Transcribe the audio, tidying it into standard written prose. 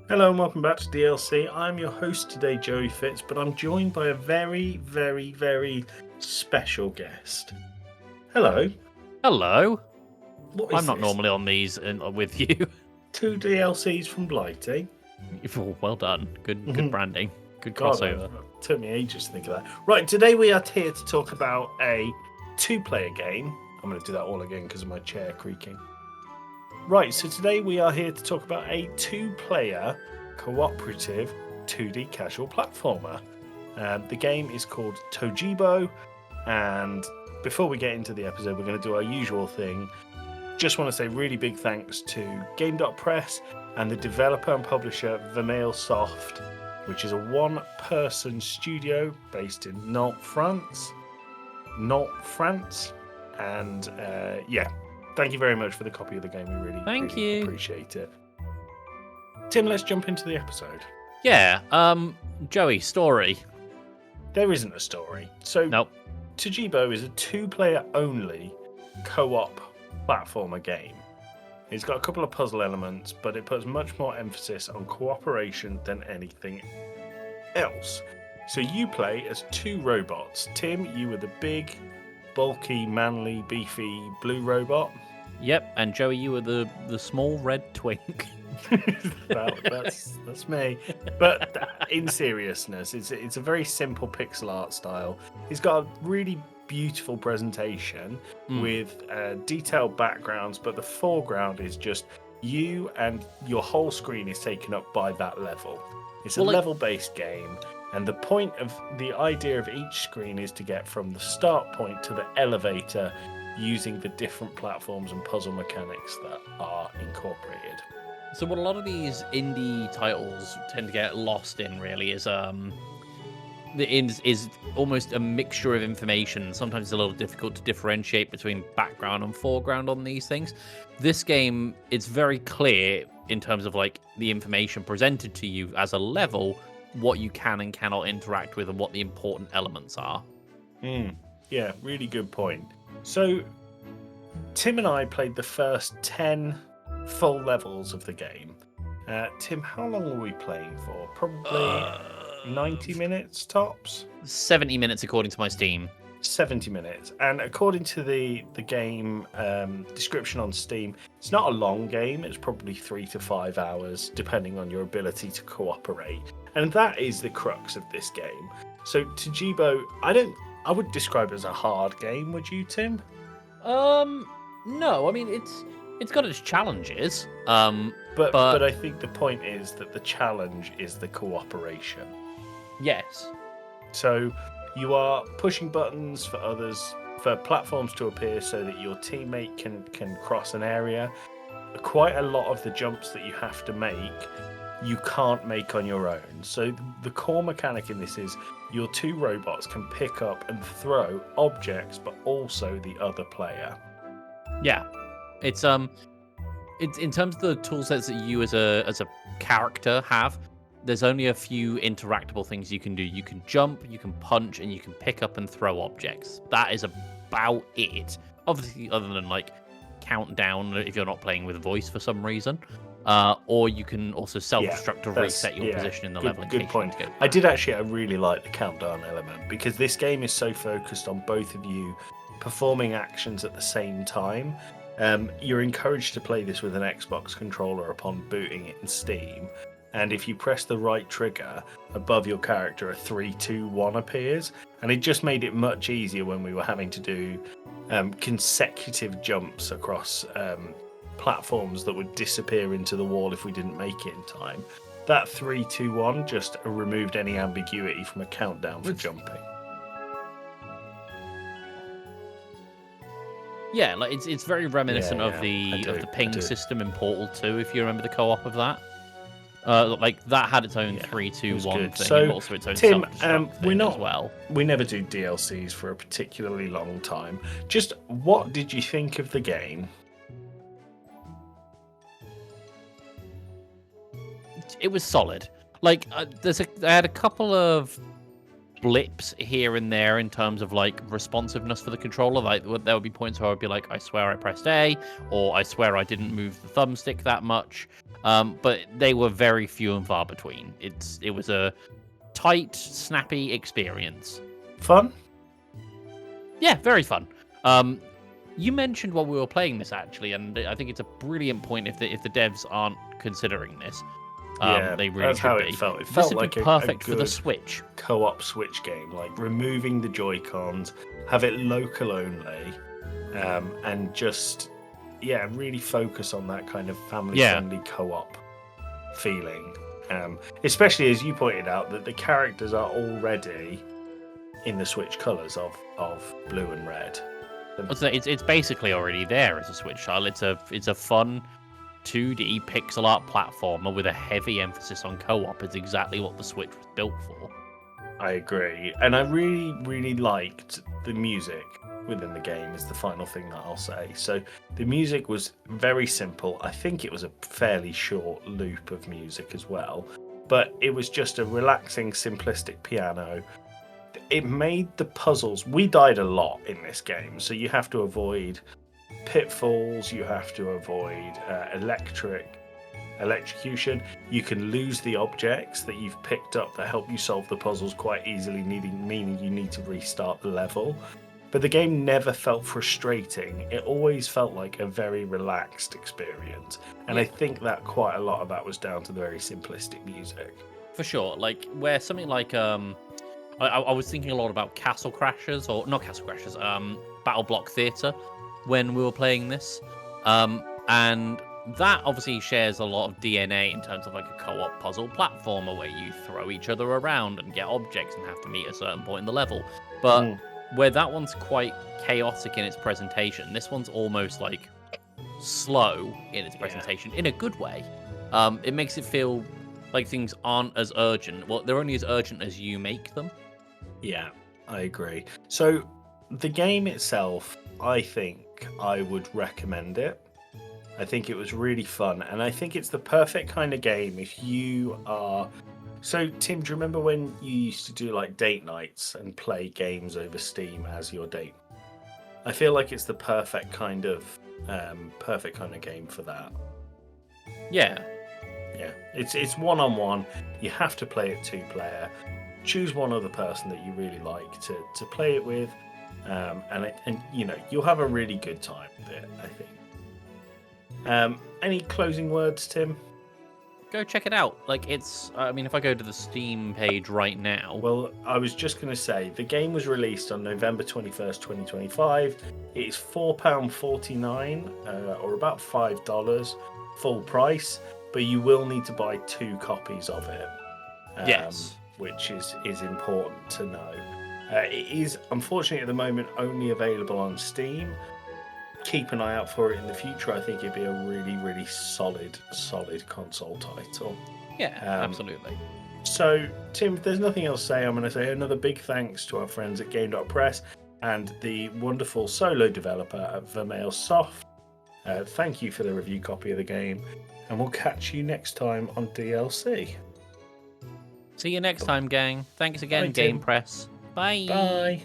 Hello and welcome back to DLC. I'm your host today, Joey Fitz, but I'm joined by a very, very, very special guest. Hello. Hello. What is I'm not this? normally on these with you. 2 DLCs from Blighty. Well done. Good branding. Good God, crossover. it took me ages to think of that. Right, today we are here to talk about a 2-player game. I'm going to do that all again because of my chair creaking. Right, so today we are here to talk about a 2-player cooperative 2D casual platformer. The game is called Tojibo, and before we get into the episode, we're going to do our usual thing. Just want to say really big thanks to Game.Press and the developer and publisher Vermeil Soft, which is a one-person studio based in Nantes, France. And thank you very much for the copy of the game. We really appreciate it. Tim, let's jump into the episode. Yeah. Joey, story. There isn't a story. So, Nope. Tojibo is a 2-player only co-op platformer game. It's got a couple of puzzle elements, but it puts much more emphasis on cooperation than anything else. So you play as 2 robots. Tim, you were the big, bulky, manly, beefy blue robot. Yep. And Joey, you were the small red twink. That's me. But in seriousness, it's a very simple pixel art style. It's got a really beautiful presentation with detailed backgrounds, but the foreground is just you, and your whole screen is taken up by that level. It's a level-based game, and the idea of each screen is to get from the start point to the elevator using the different platforms and puzzle mechanics that are incorporated. So what a lot of these indie titles tend to get lost in really is almost a mixture of information. Sometimes it's a little difficult to differentiate between background and foreground on these things. This game, it's very clear in terms of like the information presented to you as a level, what you can and cannot interact with and what the important elements are. Yeah, really good point. So Tim and I played the first 10 full levels of the game. Tim, how long were we playing for? Probably 90 minutes tops? 70 minutes according to my Steam. 70 minutes. And according to the game description on Steam, it's not a long game. It's probably 3 to 5 hours, depending on your ability to cooperate. And that is the crux of this game. So Tojibo, I would describe it as a hard game, would you, Tim? No, I mean it's got its challenges. But I think the point is that the challenge is the cooperation. Yes. So you are pushing buttons for platforms to appear so that your teammate can cross an area. Quite a lot of the jumps that you have to make, you can't make on your own. So the core mechanic in this is your 2 robots can pick up and throw objects, but also the other player. Yeah. It's in terms of the tool sets that you as a character have, there's only a few interactable things you can do. You can jump, you can punch, and you can pick up and throw objects. That is about it. Obviously, other than like countdown if you're not playing with voice for some reason. Or you can also self-destruct to reset your position in the level. Good point. I really like the countdown element because this game is so focused on both of you performing actions at the same time. You're encouraged to play this with an Xbox controller upon booting it in Steam. And if you press the right trigger, above your character a 3, 2, 1 appears. And it just made it much easier when we were having to do consecutive jumps across platforms that would disappear into the wall if we didn't make it in time. That 3, 2, 1 just removed any ambiguity from a countdown for jumping. Yeah, like it's very reminiscent of the ping system in Portal 2, if you remember the co-op of that. Like that had its own 3, 2, 1 thing, so, and also its own Tim, thing as well. We never do DLCs for a particularly long time. Just what did you think of the game? It was solid. Like I had a couple of blips here and there in terms of like responsiveness for the controller. Like there would be points where I would be like, I swear I pressed A, or I swear I didn't move the thumbstick that much. but they were very few and far between. It was a tight, snappy experience. Fun? Yeah, very fun. You mentioned while we were playing this actually, and I think it's a brilliant point if the devs aren't considering this. Yeah, they really that's should how be. it felt. It This felt would like be a perfect for the good Switch. co-op Switch game, like removing the Joy-Cons, have it local only, and just really focus on that kind of family-friendly co-op feeling. Especially as you pointed out that the characters are already in the Switch colours of blue and red. So it's basically already there as a Switch title. It's a fun 2D pixel art platformer with a heavy emphasis on co-op. It's exactly what the Switch was built for. I agree, and I really, really liked the music within the game. Is the final thing that I'll say. So the music was very simple. I think it was a fairly short loop of music as well, but it was just a relaxing, simplistic piano. It made the puzzles. We died a lot in this game, so you have to avoid pitfalls. You have to avoid electrocution. You can lose the objects that you've picked up that help you solve the puzzles quite easily, meaning you need to restart the level. But the game never felt frustrating. It always felt like a very relaxed experience, and I think that quite a lot of that was down to the very simplistic music. For sure, like where something like I was thinking a lot about Castle Crashers, or not Castle Crashers, Battle Block Theatre when we were playing this. And that obviously shares a lot of DNA in terms of like a co-op puzzle platformer where you throw each other around and get objects and have to meet a certain point in the level. But where that one's quite chaotic in its presentation, this one's almost like slow in its presentation in a good way. It makes it feel like things aren't as urgent. Well, they're only as urgent as you make them. Yeah, I agree. So the game itself, I think I would recommend it. I think it was really fun, and I think it's the perfect kind of game if you are... So, Tim, do you remember when you used to do like date nights and play games over Steam as your date? I feel like it's the perfect kind of game for that. Yeah. Yeah, it's one-on-one. You have to play it 2-player. Choose one other person that you really like to play it with, and you know you'll have a really good time with it, I think. Any closing words, Tim? Go check it out. Like I mean, if I go to the Steam page right now. Well, I was just going to say the game was released on November 21st, 2025. It is £4.49, or about $5 full price, but you will need to buy 2 copies of it. Yes. Which is important to know. It is unfortunately at the moment only available on Steam. Keep an eye out for it in the future. I think it'd be a really, really solid console title. Yeah, absolutely. So, Tim, if there's nothing else to say, I'm going to say another big thanks to our friends at Game.Press and the wonderful solo developer at Vermeil Soft. Thank you for the review copy of the game, and we'll catch you next time on DLC. See you next time, gang. Thanks again, Bye, Tim. Game Press. Bye. Bye.